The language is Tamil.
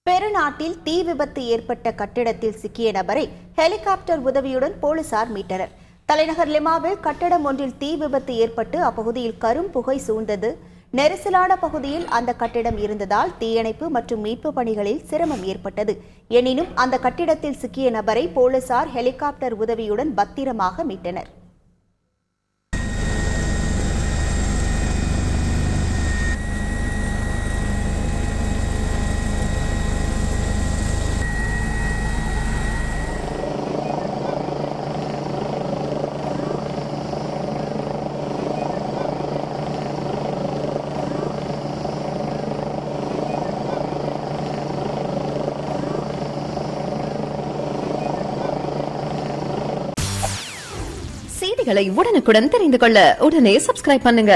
பெருநாட்டில் தீ விபத்து ஏற்பட்ட கட்டிடத்தில் சிக்கிய நபரை ஹெலிகாப்டர் உதவியுடன் போலீசார் மீட்டனர். தலைநகர் லிமாவில் கட்டடம் ஒன்றில் தீ விபத்து ஏற்பட்டு அப்பகுதியில் கரும் புகை சூழ்ந்தது. நெரிசலான பகுதியில் அந்த கட்டிடம் இருந்ததால் தீயணைப்பு மற்றும் மீட்பு பணிகளில் சிரமம் ஏற்பட்டது. எனினும் அந்த கட்டிடத்தில் சிக்கிய நபரை போலீசார் ஹெலிகாப்டர் உதவியுடன் பத்திரமாக மீட்டனர். செய்திகளை உடனுக்குடன் தெரிந்து கொள்ள உடனே சப்ஸ்கிரைப் பண்ணுங்க.